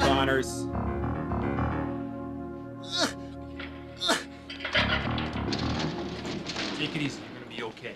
Connors. Take it easy. You're gonna be okay.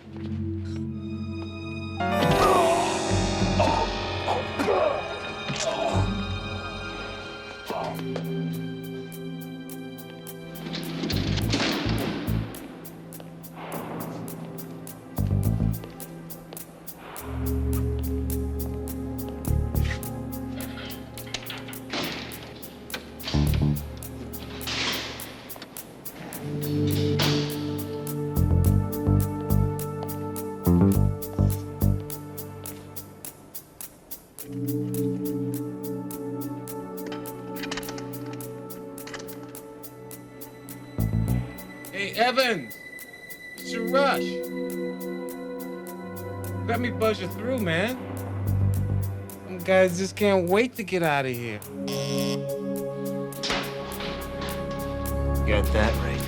Hey, Evans! What's your rush? Let me buzz you through, man. Some guys just can't wait to get out of here. Got that right.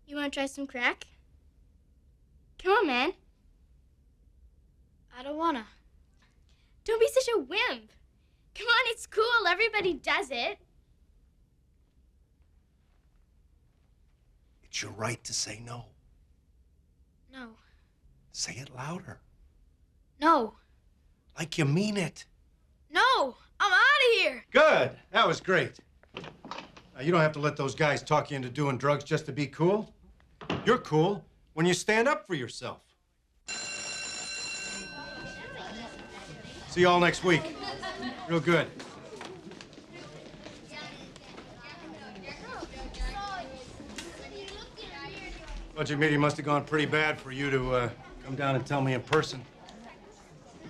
You want to try some crack? Come on, man. I don't wanna. Don't be such a wimp. Come on, it's cool. Everybody does it. It's your right to say no. No. Say it louder. No. Like you mean it. No! I'm out of here! Good. That was great. Now, you don't have to let those guys talk you into doing drugs just to be cool. You're cool when you stand up for yourself. See you all next week. Real good. Budget meeting must have gone pretty bad for you to come down and tell me in person.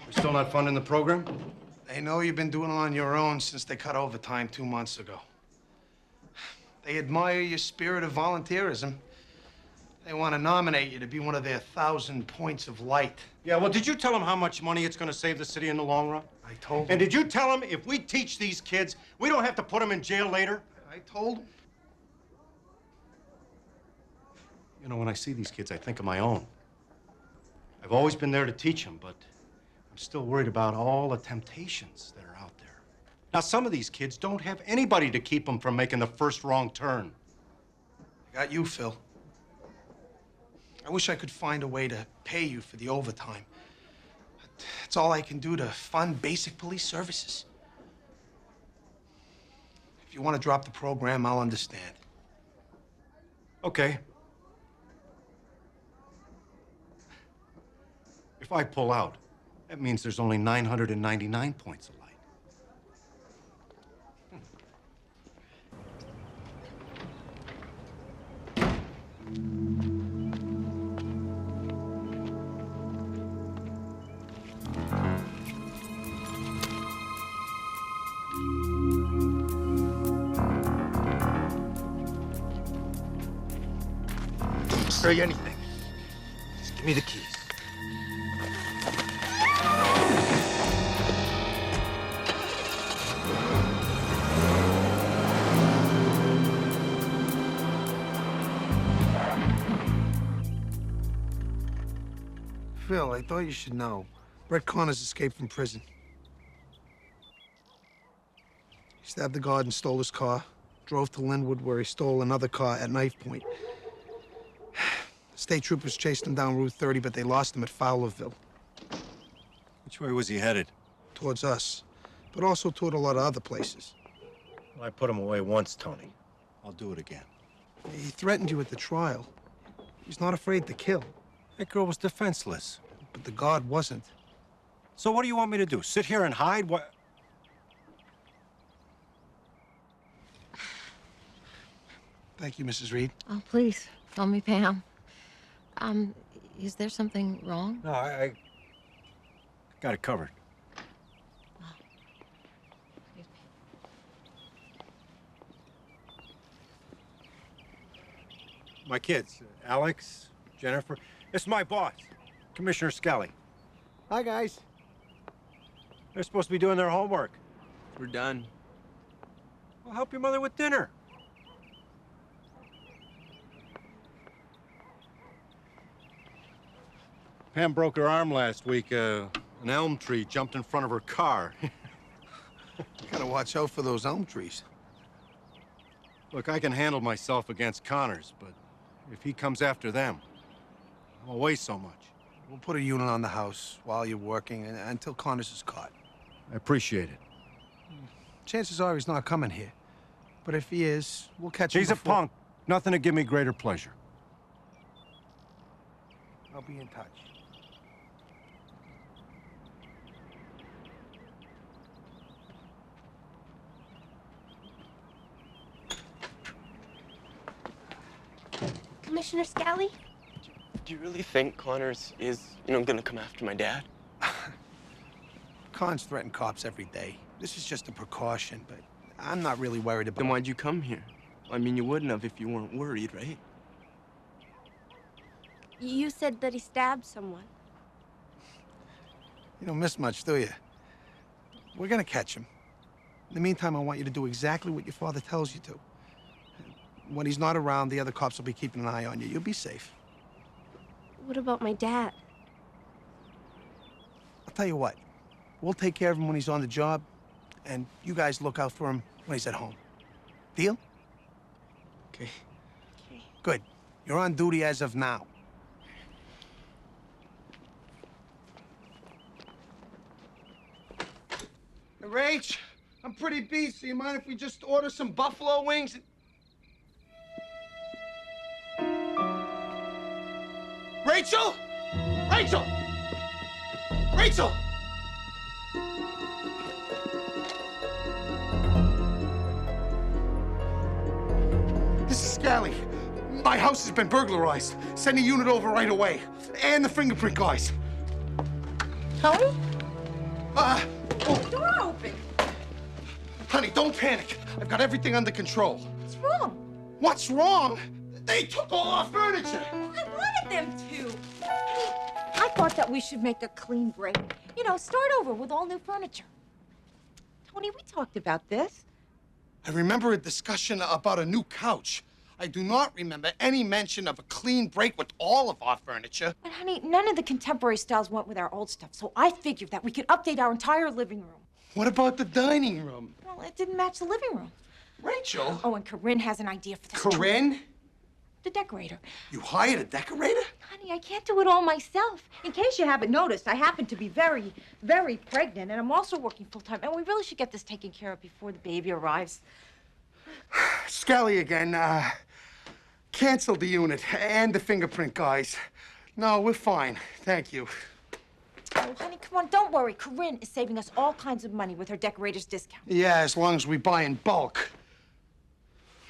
We're still not funding the program? They know you've been doing it on your own since they cut overtime 2 months ago. They admire your spirit of volunteerism. They want to nominate you to be one of their 1,000 points of light. Yeah, well, did you tell them how much money it's going to save the city in the long run? I told them. And did you tell them if we teach these kids, we don't have to put them in jail later? I told them. You know, when I see these kids, I think of my own. I've always been there to teach them, but I'm still worried about all the temptations that are out there. Now, some of these kids don't have anybody to keep them from making the first wrong turn. I got you, Phil. I wish I could find a way to pay you for the overtime. But it's all I can do to fund basic police services. If you want to drop the program, I'll understand. Okay. If I pull out, that means there's only 999 points of light. Don't say anything. Just give me the keys. Phil, I thought you should know. Brett Connors escaped from prison. He stabbed the guard and stole his car. Drove to Linwood, where he stole another car at knife point. State troopers chased him down Route 30, but they lost him at Fowlerville. Which way was he headed? Towards us, but also toward a lot of other places. Well, I put him away once, Tony. I'll do it again. He threatened you at the trial. He's not afraid to kill. That girl was defenseless. But the guard wasn't. So what do you want me to do? Sit here and hide? What? Thank you, Mrs. Reid. Oh, please, call me Pam. Is there something wrong? No, I got it covered. Excuse me. My kids, Alex, Jennifer. It's my boss, Commissioner Scully. Hi, guys. They're supposed to be doing their homework. We're done. Well, help your mother with dinner. Pam broke her arm last week. An elm tree jumped in front of her car. You gotta watch out for those elm trees. Look, I can handle myself against Connors, but if he comes after them, I'll weigh so much. We'll put a unit on the house while you're working until Connors is caught. I appreciate it. Chances are he's not coming here. But if he is, we'll catch him He's a before- punk. Nothing to give me greater pleasure. I'll be in touch. Commissioner Scally? Do you really think Connors is, gonna come after my dad? Cons threaten cops every day. This is just a precaution, but I'm not really worried about... Then why'd you come here? I mean, you wouldn't have if you weren't worried, right? You said that he stabbed someone. You don't miss much, do you? We're gonna catch him. In the meantime, I want you to do exactly what your father tells you to. When he's not around, the other cops will be keeping an eye on you. You'll be safe. What about my dad? I'll tell you what. We'll take care of him when he's on the job, and you guys look out for him when he's at home. Deal? Okay. Okay. Good. You're on duty as of now. Hey, Rach, I'm pretty beat, so you mind if we just order some buffalo wings? Rachel! Rachel! Rachel! This is Scally. My house has been burglarized. Send a unit over right away. And the fingerprint guys. Tony? Oh, Door open. honey, don't panic. I've got everything under control. What's wrong? What's wrong? They took all our furniture. I wanted them to. I thought that we should make a clean break. Start over with all new furniture. Tony, we talked about this. I remember a discussion about a new couch. I do not remember any mention of a clean break with all of our furniture. But honey, none of the contemporary styles went with our old stuff, so I figured that we could update our entire living room. What about the dining room? Well, it didn't match the living room. Rachel? Oh, and Corinne has an idea for this. Corinne? The decorator. You hired a decorator? Honey, I can't do it all myself. In case you haven't noticed, I happen to be very, very pregnant, and I'm also working full-time, and we really should get this taken care of before the baby arrives. Scally again. Cancel the unit and the fingerprint guys. No, we're fine. Thank you. Oh, honey, come on, don't worry. Corinne is saving us all kinds of money with her decorator's discount. Yeah, as long as we buy in bulk.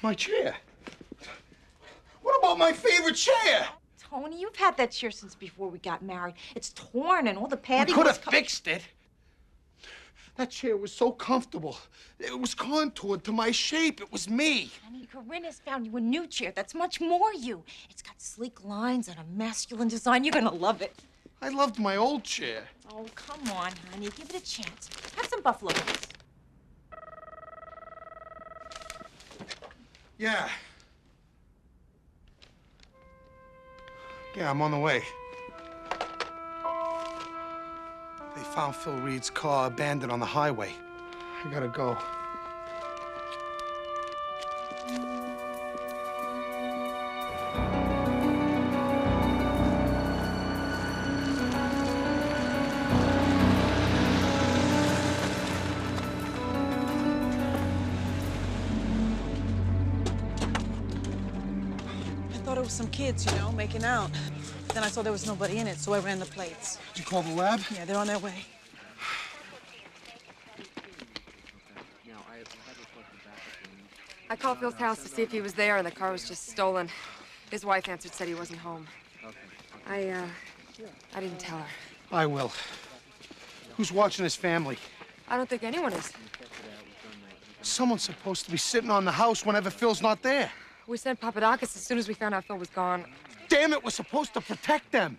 My chair. What about my favorite chair? Tony, you've had that chair since before we got married. It's torn and all the We padding could was have fixed it. That chair was so comfortable. It was contoured to my shape. It was me. Honey, Corinne has found you a new chair that's much more you. It's got sleek lines and a masculine design. You're gonna love it. I loved my old chair. Oh, come on, honey. Give it a chance. Have some buffalo wings. Yeah. Yeah, I'm on the way. They found Phil Reid's car abandoned on the highway. I gotta go. some kids, you know, making out. Then I saw there was nobody in it, so I ran the plates. Did you call the lab? Yeah, they're on their way. I called Phil's house to see if he was there, and the car was just stolen. His wife answered, said he wasn't home. I didn't tell her. I will. Who's watching his family? I don't think anyone is. Someone's supposed to be sitting on the house whenever Phil's not there. We sent Papadakis as soon as we found out Phil was gone. Damn it, we're supposed to protect them.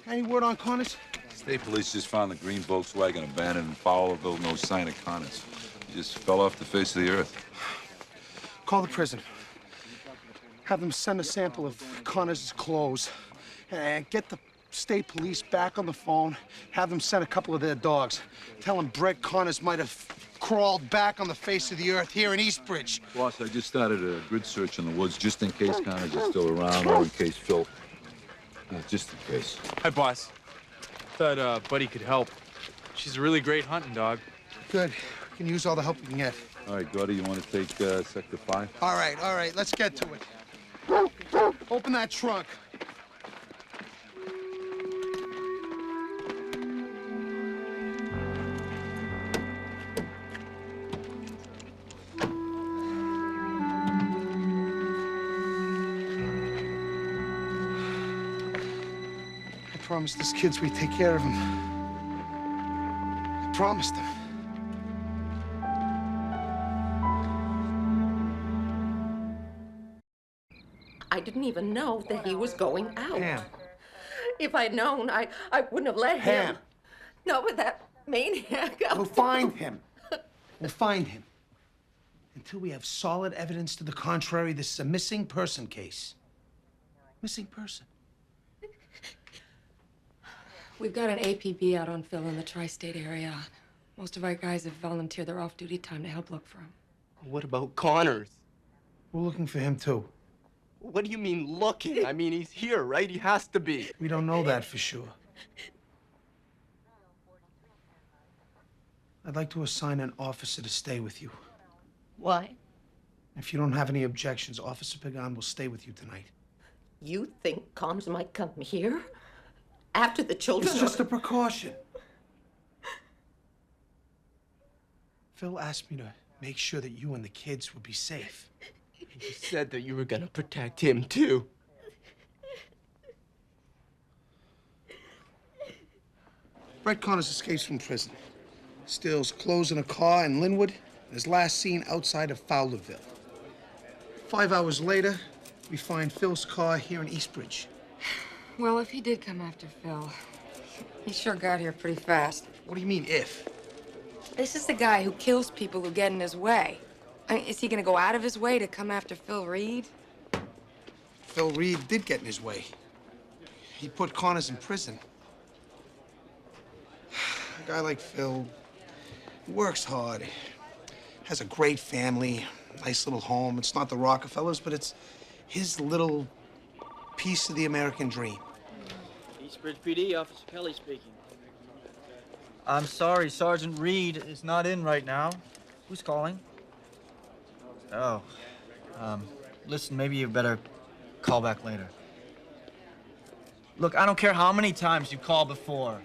Any word on Connors? State police just found the green Volkswagen abandoned in Fowlerville. No sign of Connors. He just fell off the face of the earth. Call the prison. Have them send a sample of Connors' clothes. And get the state police back on the phone. Have them send a couple of their dogs. Tell them Brett Connors might have crawled back on the face of the earth here in Eastbridge. Boss, I just started a grid search in the woods just in case Connors is still around or in case Phil... just in case. Hi, boss. Thought Buddy could help. She's a really great hunting dog. Good. We can use all the help we can get. All right, Gordy, you want to take Sector 5? All right. Let's get to it. Open that trunk. I promised these kids we'd take care of them. I promised them. I didn't even know that he was going out. Pam. If I'd known, I wouldn't have let him. Pam. No, but that maniac. We'll find him. We'll find him. Until we have solid evidence to the contrary, this is a missing person case. Missing person. We've got an APB out on Phil in the tri-state area. Most of our guys have volunteered their off-duty time to help look for him. What about Connors? We're looking for him, too. What do you mean looking? I mean, he's here, right? He has to be. We don't know that for sure. I'd like to assign an officer to stay with you. Why? If you don't have any objections, Officer Pagan will stay with you tonight. You think Connors might come here? After the children It's just a precaution. Phil asked me to make sure that you and the kids would be safe. You said that you were gonna protect him, too. Brett Connors escapes from prison. Steals clothes in a car in Linwood and is last seen outside of Fowlerville. 5 hours later, we find Phil's car here in Eastbridge. Well, if he did come after Phil, he sure got here pretty fast. What do you mean, if? This is the guy who kills people who get in his way. I mean, is he gonna go out of his way to come after Phil Reid? Phil Reid did get in his way. He put Connors in prison. A guy like Phil works hard, has a great family, nice little home. It's not the Rockefellers, but it's his little piece of the American dream. Eastbridge PD, Officer Kelly speaking. I'm sorry, Sergeant Reid is not in right now. Who's calling? Oh, listen, maybe you better call back later. Look, I don't care how many times you call before.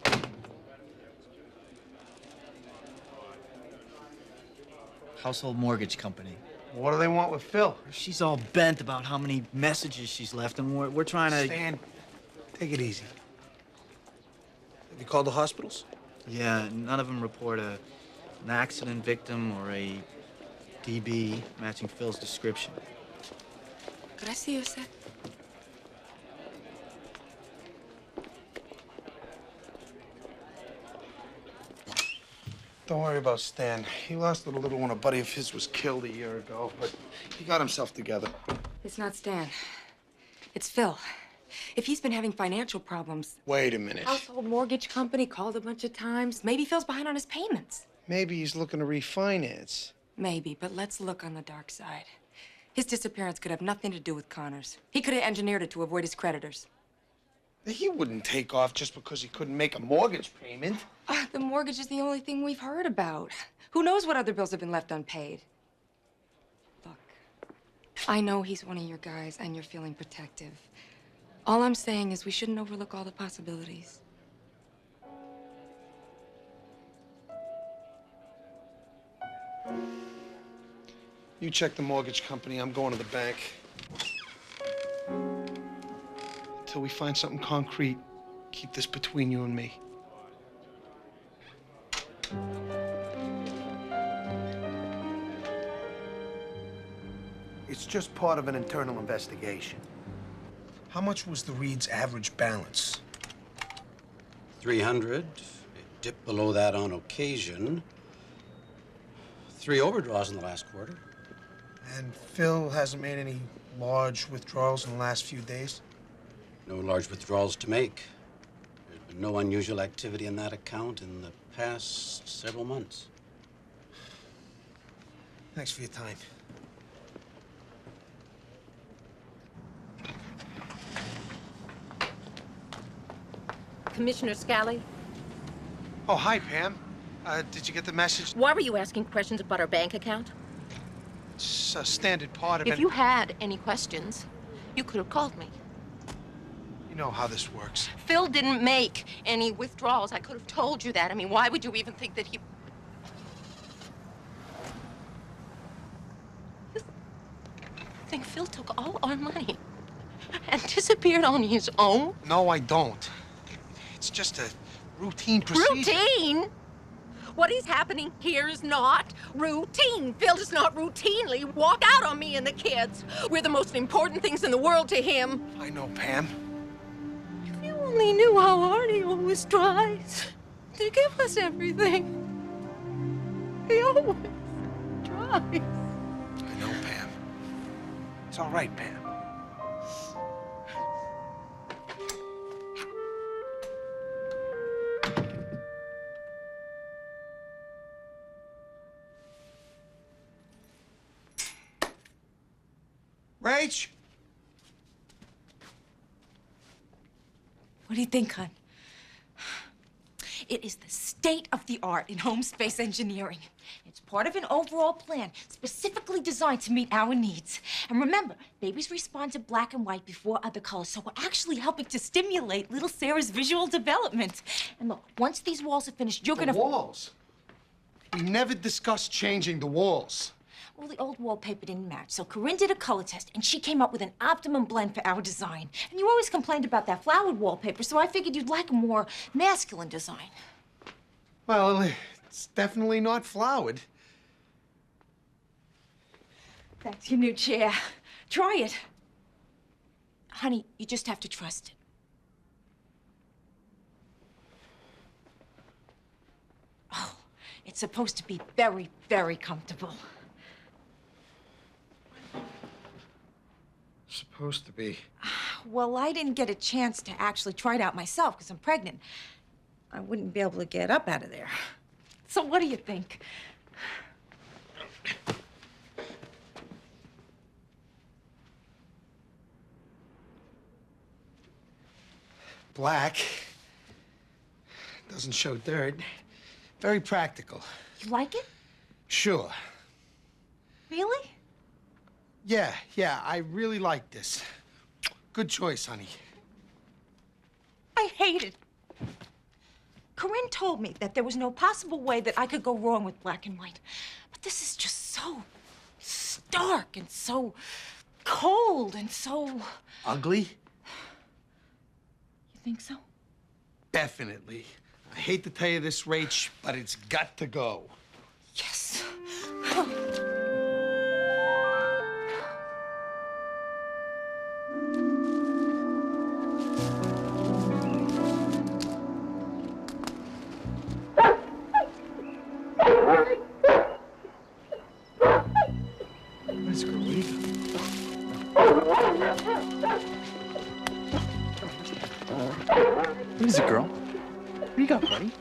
Household Mortgage Company. What do they want with Phil? She's all bent about how many messages she's left, and we're trying to... Stan, take it easy. Have you called the hospitals? Yeah, none of them report an accident victim or a DB matching Phil's description. Could I see you a sec? Don't worry about Stan. He lost a little when a buddy of his was killed a year ago, but he got himself together. It's not Stan. It's Phil. If he's been having financial problems... Wait a minute. Household Mortgage Company called a bunch of times. Maybe Phil's behind on his payments. Maybe he's looking to refinance. Maybe, but let's look on the dark side. His disappearance could have nothing to do with Connors. He could have engineered it to avoid his creditors. He wouldn't take off just because he couldn't make a mortgage payment. The mortgage is the only thing we've heard about. Who knows what other bills have been left unpaid? Look, I know he's one of your guys, and you're feeling protective. All I'm saying is we shouldn't overlook all the possibilities. You check the mortgage company. I'm going to the bank. Until we find something concrete, keep this between you and me. It's just part of an internal investigation. How much was the Reid's average balance? 300. It dipped below that on occasion. 3 overdraws in the last quarter. And Phil hasn't made any large withdrawals in the last few days? No large withdrawals to make. There's been no unusual activity in that account in the past several months. Thanks for your time. Commissioner Scally, Oh, hi, Pam. Did you get the message? why were you asking questions about our bank account? It's a standard part of it. If you had any questions, you could have called me. You know how this works. Phil didn't make any withdrawals. I could have told you that. I mean, why would you even think that he... You think Phil took all our money and disappeared on his own? No, I don't. It's just a routine procedure. Routine? What is happening here is not routine. Phil does not routinely walk out on me and the kids. We're the most important things in the world to him. I know, Pam. If you only knew how hard he always tries to give us everything. He always tries. I know, Pam. It's all right, Pam. Rach? What do you think, hon? It is the state of the art in home space engineering. It's part of an overall plan specifically designed to meet our needs. And remember, babies respond to black and white before other colors, so we're actually helping to stimulate little Sarah's visual development. And look, once these walls are finished, you're gonna... The walls? We never discussed changing the walls. Well, the old wallpaper didn't match, so Corinne did a color test, and she came up with an optimum blend for our design. And you always complained about that flowered wallpaper, so I figured you'd like a more masculine design. Well, it's definitely not flowered. That's your new chair. Try it. Honey, you just have to trust it. Oh, it's supposed to be very, very comfortable. Supposed to be. Well, I didn't get a chance to actually try it out myself because I'm pregnant. I wouldn't be able to get up out of there. So what do you think? Black. Doesn't show dirt. Very practical. You like it? Sure. Really? Yeah, I really like this. Good choice, honey. I hate it. Corinne told me that there was no possible way that I could go wrong with black and white. But this is just so stark and so cold and so... Ugly? You think so? Definitely. I hate to tell you this, Rach, but it's got to go. Yes. What is it, girl? What do you got, buddy?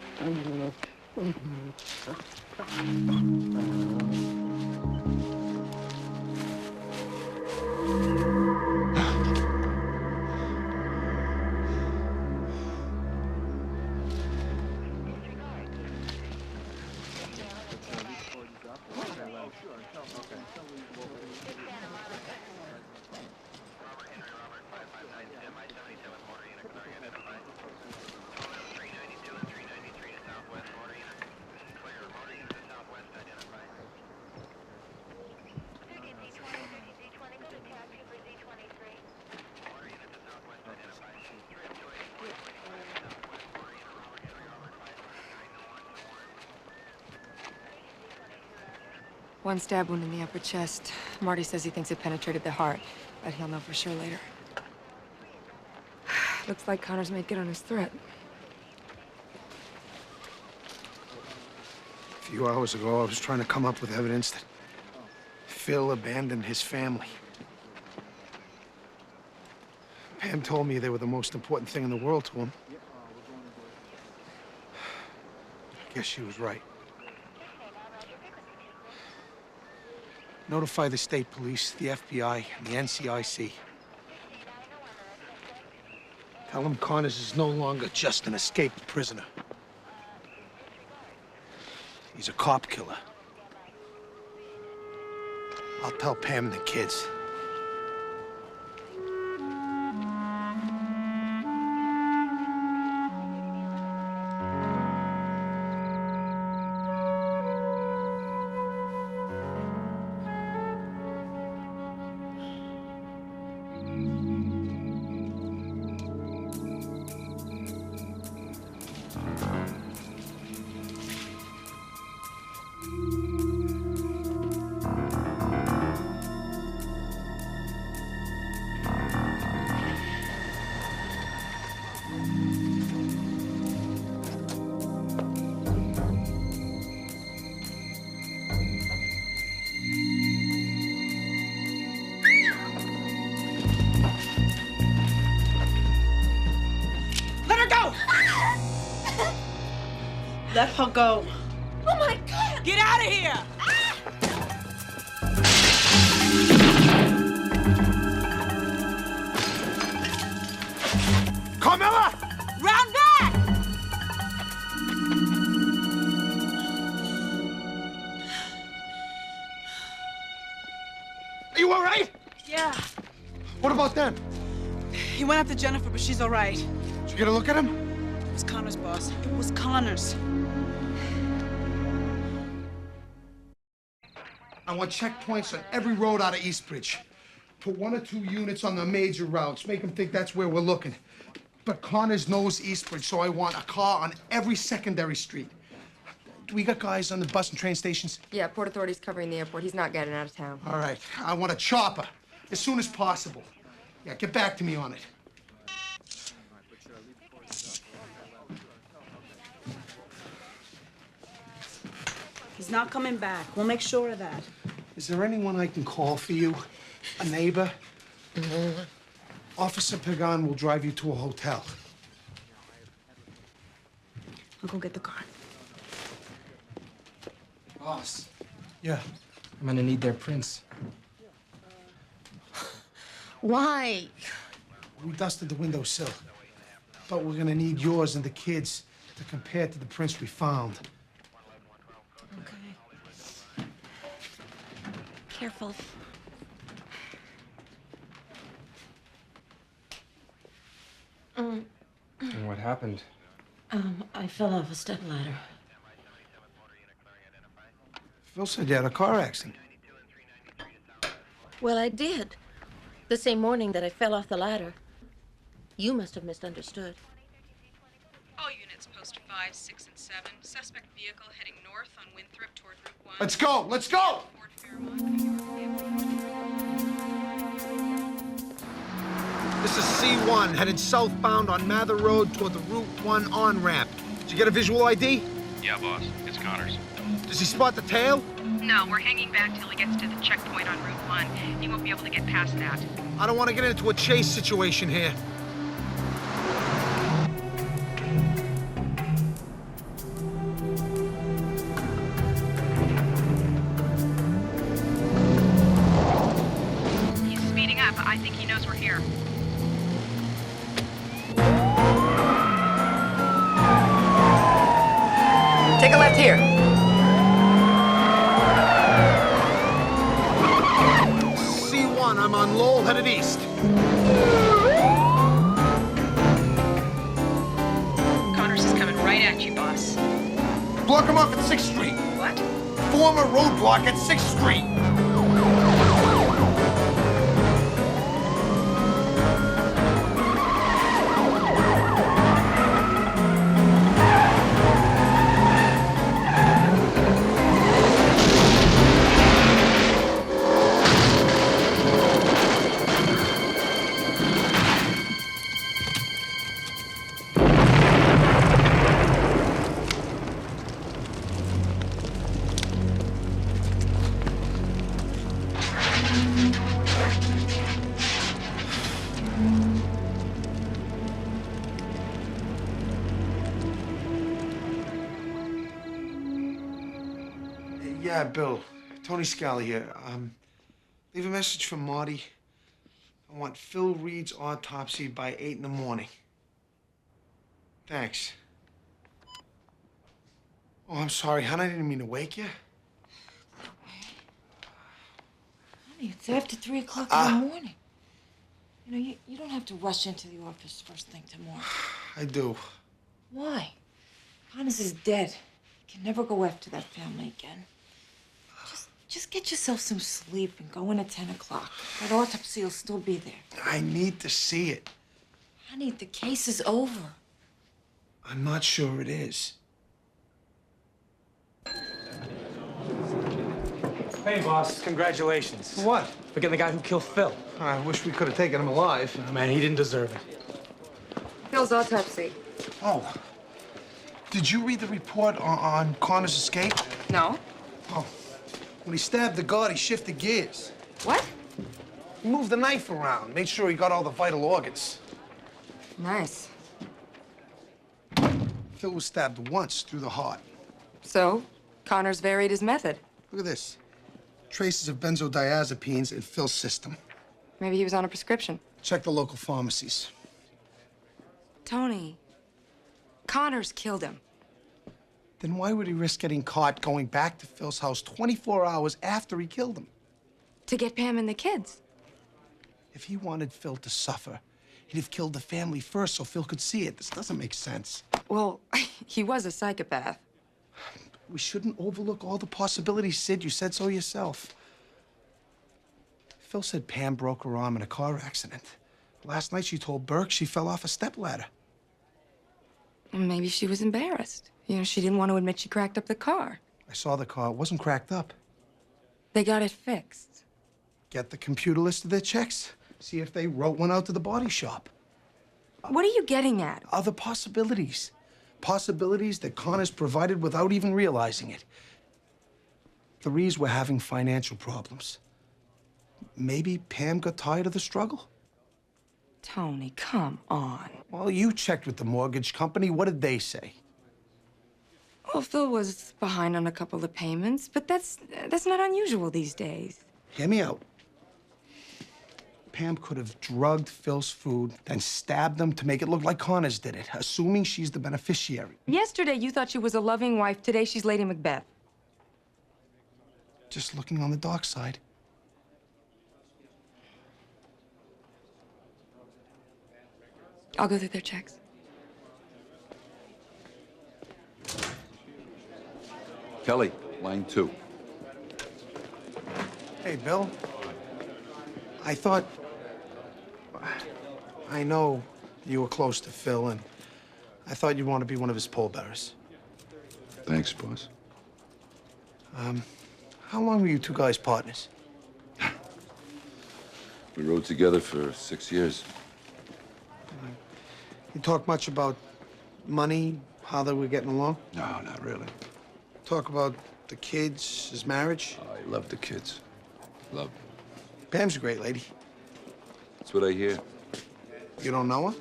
One stab wound in the upper chest. Marty says he thinks it penetrated the heart, but he'll know for sure later. Looks like Connor's made good on his threat. A few hours ago, I was trying to come up with evidence that Phil abandoned his family. Pam told me they were the most important thing in the world to him. I guess she was right. Notify the state police, the FBI, and the NCIC. Tell them Connors is no longer just an escaped prisoner. He's a cop killer. I'll tell Pam and the kids. Let her go. Oh my God! Get out of here! Carmela! Round back! Are you all right? Yeah. What about them? He went after Jennifer, but she's all right. Did you get a look at him? It was Connor's, boss. It was Connor's. I want checkpoints on every road out of Eastbridge. Put 1 or 2 units on the major routes. Make them think that's where we're looking. But Connors knows Eastbridge, so I want a car on every secondary street. Do we got guys on the bus and train stations? Yeah, Port Authority's covering the airport. He's not getting out of town. All right. I want a chopper as soon as possible. Yeah, get back to me on it. He's not coming back. We'll make sure of that. Is there anyone I can call for you? A neighbor? Officer Pagan will drive you to a hotel. I'll go get the car. Boss, Yeah. I'm gonna need their prints. Why? We dusted the windowsill. But we're gonna need yours and the kids to compare to the prints we found. Okay. Careful. And what happened? I fell off a stepladder. Phil said you had a car accident. Well, I did. The same morning that I fell off the ladder. You must have misunderstood. All units, post 5, 6, and 7. Suspect vehicle heading north on Winthrop toward Route 1. Let's go! Let's go! This is C1, headed southbound on Mather Road toward the Route 1 on-ramp. Did you get a visual ID? Yeah, boss. It's Connors. Does he spot the tail? No, we're hanging back till he gets to the checkpoint on Route 1. He won't be able to get past that. I don't want to get into a chase situation here. He's speeding up. I think he knows we're here. Take a left here. C1, I'm on Lowell, headed east. Connors is coming right at you, boss. Block him off at 6th Street. What? Form a roadblock at 6th Street. Yeah, Bill. Tony Scally here. Leave a message for Marty. I want Phil Reid's autopsy by 8 in the morning. Thanks. Oh, I'm sorry, hon. I didn't mean to wake you. Honey, it's after 3 o'clock in the morning. You know, you don't have to rush into the office first thing tomorrow. I do. Why? Hannes is dead. You can never go after that family again. Just get yourself some sleep and go in at 10 o'clock. That autopsy will still be there. I need to see it. Honey, the case is over. I'm not sure it is. Hey, boss. Congratulations. For what? For getting the guy who killed Phil. I wish we could have taken him alive. Oh, man, he didn't deserve it. Phil's autopsy. Oh. Did you read the report on Connor's escape? No. Oh. When he stabbed the guard, he shifted gears. What? He moved the knife around, made sure he got all the vital organs. Nice. Phil was stabbed once through the heart. So, Connor's varied his method. Look at this. Traces of benzodiazepines in Phil's system. Maybe he was on a prescription. Check the local pharmacies. Tony, Connor's killed him. Then why would he risk getting caught going back to Phil's house 24 hours after he killed him? To get Pam and the kids. If he wanted Phil to suffer, he'd have killed the family first so Phil could see it. This doesn't make sense. Well, he was a psychopath. We shouldn't overlook all the possibilities, Sid. You said so yourself. Phil said Pam broke her arm in a car accident. Last night she told Burke she fell off a stepladder. Maybe she was embarrassed. You know, she didn't want to admit she cracked up the car. I saw the car. It wasn't cracked up. They got it fixed. Get the computer list of their checks. See if they wrote one out to the body shop. What are you getting at? Other possibilities. Possibilities that Connor's provided without even realizing it. The Reids were having financial problems. Maybe Pam got tired of the struggle? Tony, come on. Well, you checked with the mortgage company. What did they say? Well, Phil was behind on a couple of payments, but that's not unusual these days. Hear me out. Pam could have drugged Phil's food, then stabbed them to make it look like Connor's did it, assuming she's the beneficiary. Yesterday, you thought she was a loving wife. Today, she's Lady Macbeth. Just looking on the dark side. I'll go through their checks. Kelly, line 2. Hey, Bill. I know you were close to Phil, and I thought you'd want to be one of his pallbearers. Thanks, boss. How long were you two guys partners? We rode together for 6 years. You talk much about money, how they were getting along? No, not really. Talk about the kids, his marriage? I love the kids. Love. Pam's a great lady. That's what I hear. You don't know her?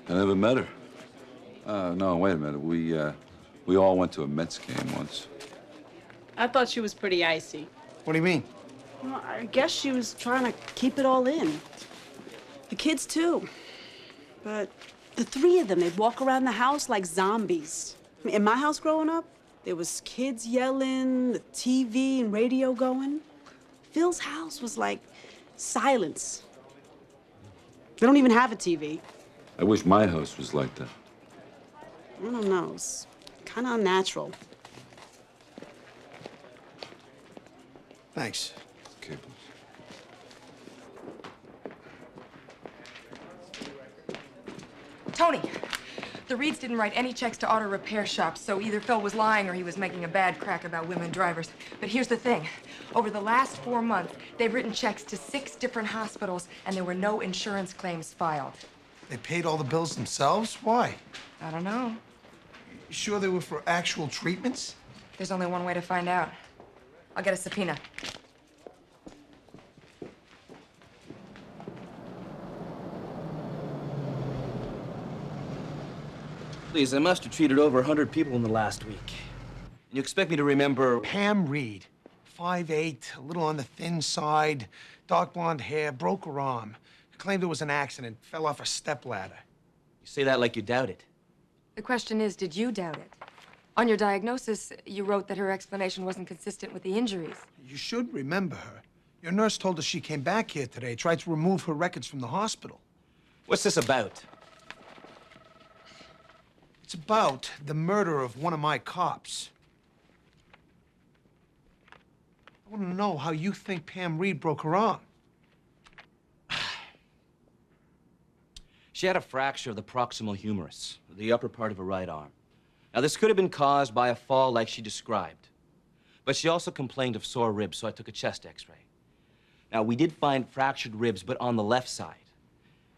I never met her. No, wait a minute. We all went to a Mets game once. I thought she was pretty icy. What do you mean? Well, I guess she was trying to keep it all in. The kids, too. But the three of them, they'd walk around the house like zombies. I mean, in my house growing up, there was kids yelling, the TV and radio going. Phil's house was like silence. They don't even have a TV. I wish my house was like that. I don't know. It's kind of unnatural. Thanks. Okay, Tony, the Reids didn't write any checks to auto repair shops, so either Phil was lying or he was making a bad crack about women drivers. But here's the thing. Over the last 4 months, they've written checks to 6 different hospitals, and there were no insurance claims filed. They paid all the bills themselves? Why? I don't know. You sure they were for actual treatments? There's only one way to find out. I'll get a subpoena. Please, I must have treated over 100 people in the last week. You expect me to remember... Pam Reid, 5'8", a little on the thin side, dark blonde hair, broke her arm. Claimed it was an accident, fell off a stepladder. You say that like you doubt it. The question is, did you doubt it? On your diagnosis, you wrote that her explanation wasn't consistent with the injuries. You should remember her. Your nurse told us she came back here today, tried to remove her records from the hospital. What's this about? It's about the murder of one of my cops. I want to know how you think Pam Reid broke her arm. She had a fracture of the proximal humerus, the upper part of her right arm. Now, this could have been caused by a fall like she described. But she also complained of sore ribs, so I took a chest x-ray. Now, we did find fractured ribs, but on the left side.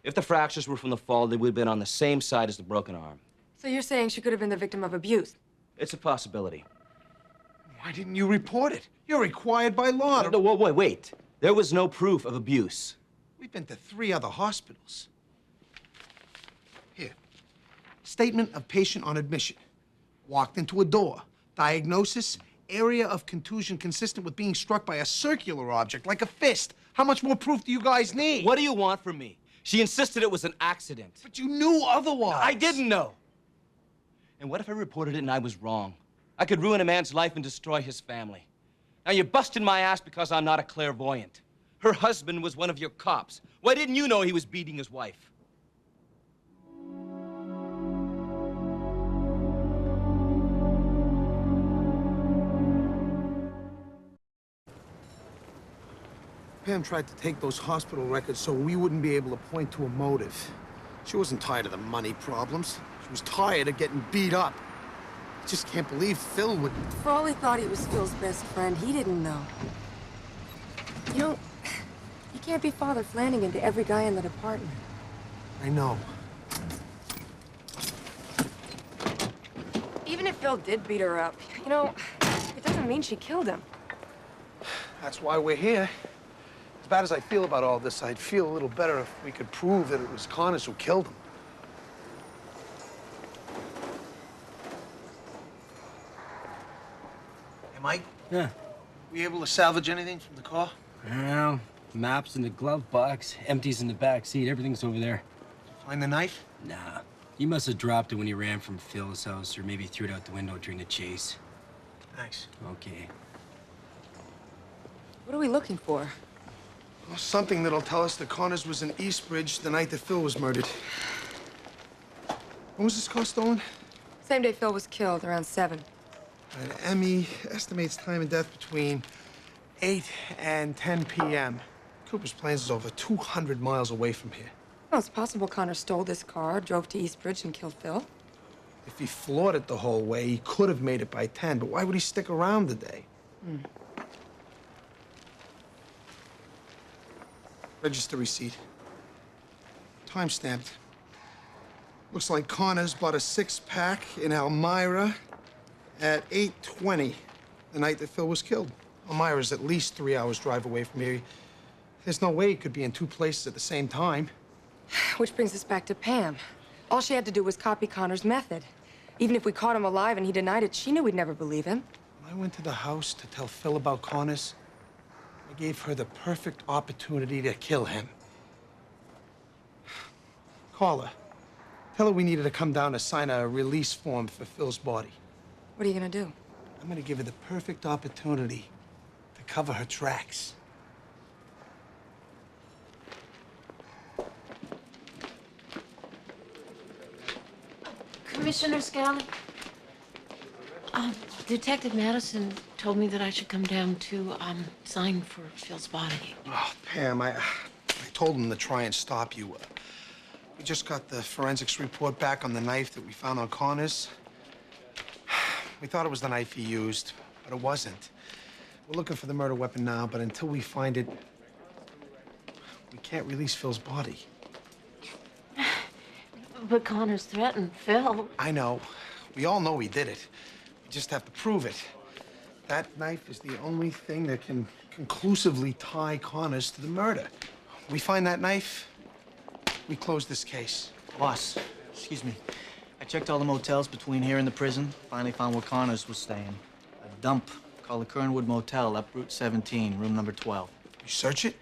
If the fractures were from the fall, they would have been on the same side as the broken arm. So you're saying she could have been the victim of abuse? It's a possibility. Why didn't you report it? You're required by law to... No, wait. There was no proof of abuse. We've been to 3 other hospitals. Here. Statement of patient on admission. Walked into a door. Diagnosis, area of contusion consistent with being struck by a circular object, like a fist. How much more proof do you guys need? What do you want from me? She insisted it was an accident. But you knew otherwise. I didn't know. And what if I reported it and I was wrong? I could ruin a man's life and destroy his family. Now, you're busting my ass because I'm not a clairvoyant. Her husband was one of your cops. Why didn't you know he was beating his wife? Pam tried to take those hospital records so we wouldn't be able to point to a motive. She wasn't tired of the money problems. She was tired of getting beat up. I just can't believe Phil would... For all he thought he was Phil's best friend, he didn't know. You know, you can't be Father Flanagan to every guy in the department. I know. Even if Phil did beat her up, you know, it doesn't mean she killed him. That's why we're here. As bad as I feel about all this, I'd feel a little better if we could prove that it was Connors who killed him. Hey, Mike? Yeah? Were you able to salvage anything from the car? Well, maps in the glove box, empties in the back seat, everything's over there. Find the knife? Nah. He must have dropped it when he ran from Phil's house, or maybe threw it out the window during the chase. Thanks. Okay. What are we looking for? Well, something that'll tell us that Connors was in Eastbridge the night that Phil was murdered. When was this car stolen? Same day Phil was killed, around 7. Emmy estimates time of death between 8 and 10 p.m. Cooper's Plains is over 200 miles away from here. Well, it's possible Connor stole this car, drove to Eastbridge, and killed Phil. If he floored it the whole way, he could have made it by 10, but why would he stick around today? Register receipt. Time-stamped. Looks like Connors bought a 6-pack in Elmira at 8:20, the night that Phil was killed. Elmira's at least 3 hours drive away from here. There's no way he could be in 2 places at the same time. Which brings us back to Pam. All she had to do was copy Connor's method. Even if we caught him alive and he denied it, she knew we'd never believe him. When I went to the house to tell Phil about Connors, I gave her the perfect opportunity to kill him. Call her. Tell her we needed to come down to sign a release form for Phil's body. What are you gonna do? I'm gonna give her the perfect opportunity to cover her tracks. Commissioner Scally, Detective Madison told me that I should come down to sign for Phil's body. Oh, Pam, I told him to try and stop you. We just got the forensics report back on the knife that we found on Connors. We thought it was the knife he used, but it wasn't. We're looking for the murder weapon now, but until we find it, we can't release Phil's body. But Connors threatened Phil. I know. We all know he did it. We just have to prove it. That knife is the only thing that can conclusively tie Connors to the murder. We find that knife, we close this case. Boss, excuse me. I checked all the motels between here and the prison. Finally found where Connors was staying. dump called the Kernwood Motel up Route 17, room number 12. You search it?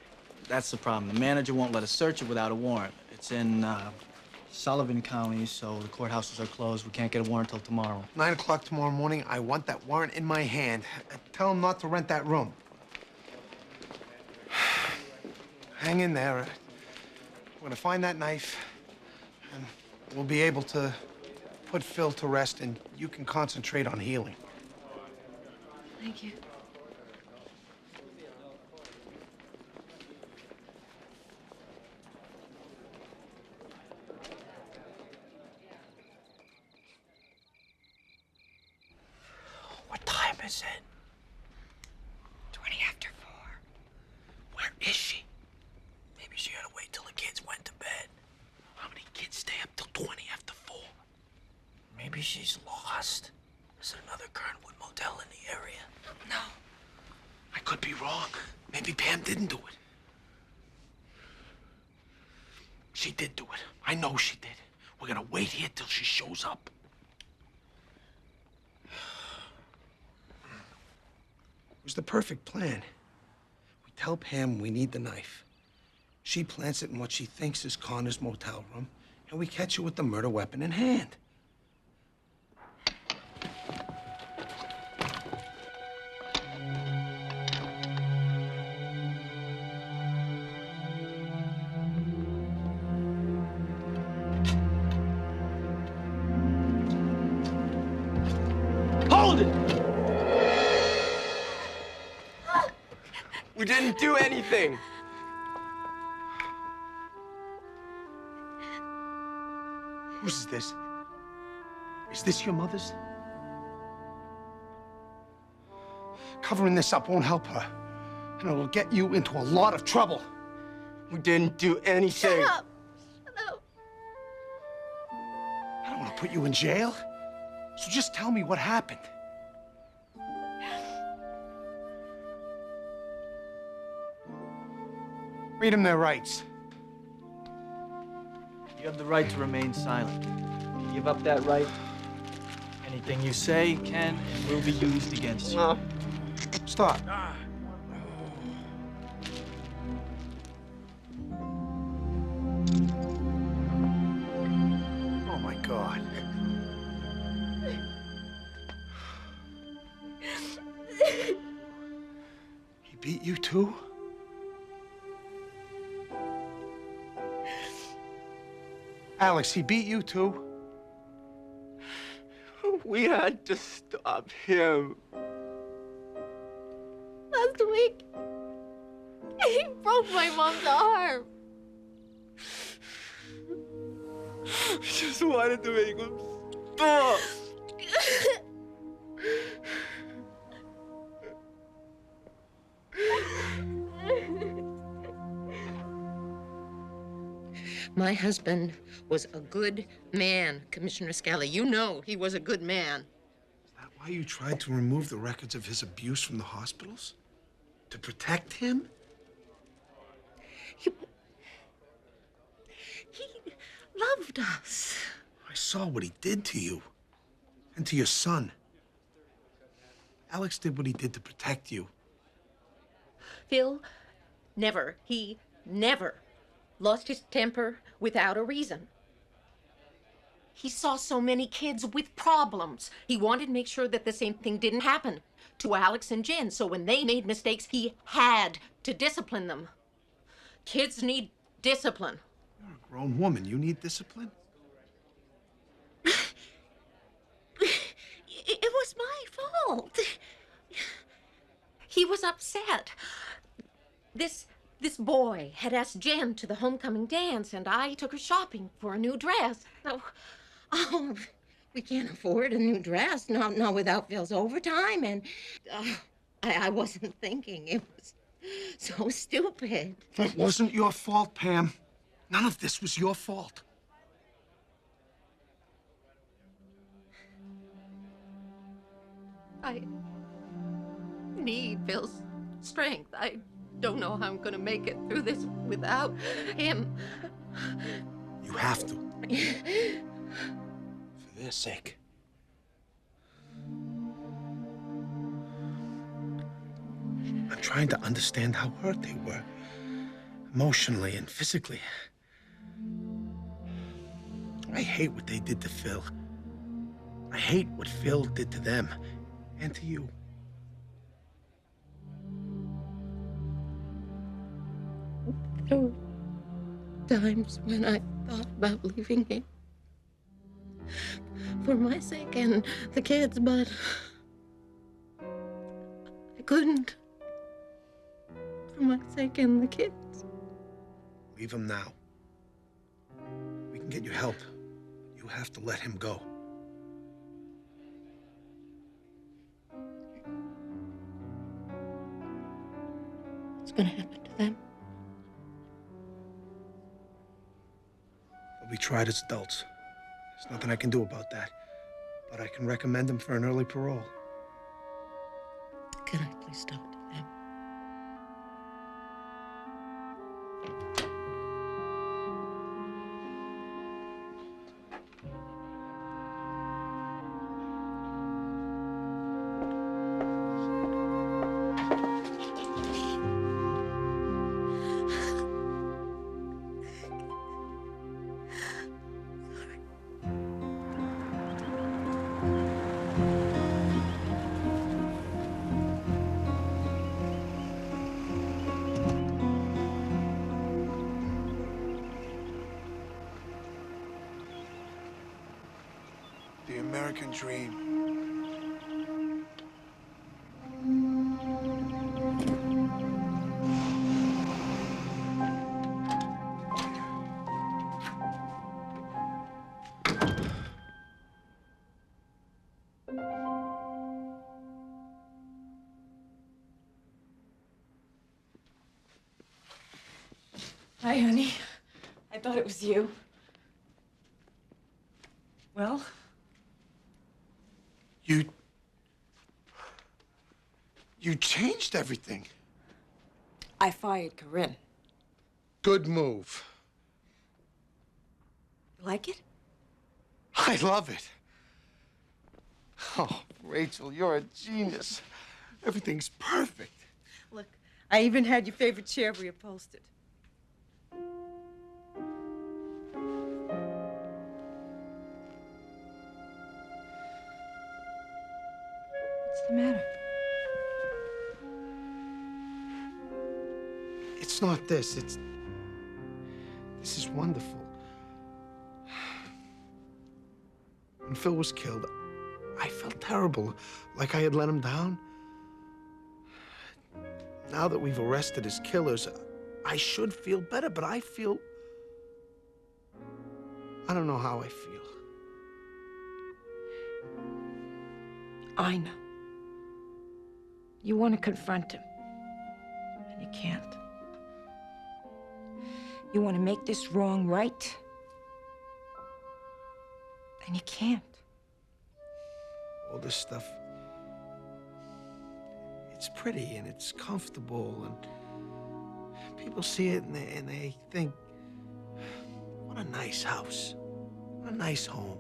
That's the problem. The manager won't let us search it without a warrant. It's in Sullivan County, so the courthouses are closed. We can't get a warrant till tomorrow. 9 o'clock tomorrow morning, I want that warrant in my hand. Tell him not to rent that room. Hang in there. We're gonna find that knife, and we'll be able to put Phil to rest, and you can concentrate on healing. Thank you. What time is it? 20 after 4. Where is she? Maybe she had to wait till the kids went to bed. How many kids stay up till 20 after 4? Maybe she's lost. Is there another Kernwood motel in the area? No. I could be wrong. Maybe Pam didn't do it. She did do it. I know she did. We're gonna wait here till she shows up. It was the perfect plan. We tell Pam we need the knife. She plants it in what she thinks is Connor's motel room, and we catch her with the murder weapon in hand. Hold it! We didn't do anything. Whose is this? Is this your mother's? Covering this up won't help her, and it'll get you into a lot of trouble. We didn't do anything. Shut up. Shut up. I don't want to put you in jail, so just tell me what happened. Read them their rights. You have the right to remain silent. You give up that right, anything you say can and will be used against you. Stop. Oh, my God. He beat you, too? Alex, he beat you, too? We had to stop him. Last week, he broke my mom's arm. I just wanted to make him stop. My husband was a good man, Commissioner Scally. You know he was a good man. Is that why you tried to remove the records of his abuse from the hospitals? To protect him? He loved us. I saw what he did to you. And to your son. Alex did what he did to protect you. Phil he never lost his temper without a reason. He saw so many kids with problems. He wanted to make sure that the same thing didn't happen to Alex and Jen. So when they made mistakes, he had to discipline them. Kids need discipline. You're a grown woman. You need discipline? It was my fault. He was upset. This boy had asked Jen to the homecoming dance, and I took her shopping for a new dress. Oh, we can't afford a new dress, not without Phil's overtime, and I wasn't thinking. It was so stupid. That wasn't your fault, Pam. None of this was your fault. I need Phil's strength. I don't know how I'm gonna make it through this without him. You have to. For their sake. trying to understand how hurt they were, emotionally and physically. I hate what they did to Phil. I hate what Phil did to them and to you. There were times when I thought about leaving him. For my sake and the kids, but I couldn't. For my sake and the kids. Leave him now. We can get you help. You have to let him go. What's gonna happen to them? They'll be tried as adults. There's nothing I can do about that. But I can recommend them for an early parole. Can I please talk to them? The American dream. Hi, honey. I thought it was you. Well? You changed everything. I fired Corinne. Good move. You like it? I love it. Oh, Rachel, you're a genius. Everything's perfect. Look, I even had your favorite chair reupholstered. What's the matter? It's not this. This is wonderful. When Phil was killed, I felt terrible, like I had let him down. Now that we've arrested his killers, I should feel better, but I don't know how I feel. I know. You want to confront him, and you can't. You want to make this wrong right, and you can't. All this stuff, it's pretty and it's comfortable, and people see it and they think, what a nice house, what a nice home.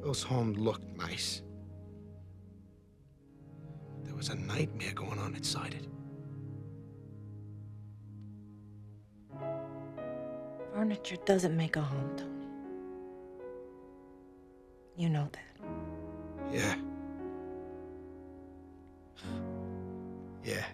Phil's home looked nice. There was a nightmare going on inside it. Furniture doesn't make a home, Tony. You know that. Yeah. Yeah.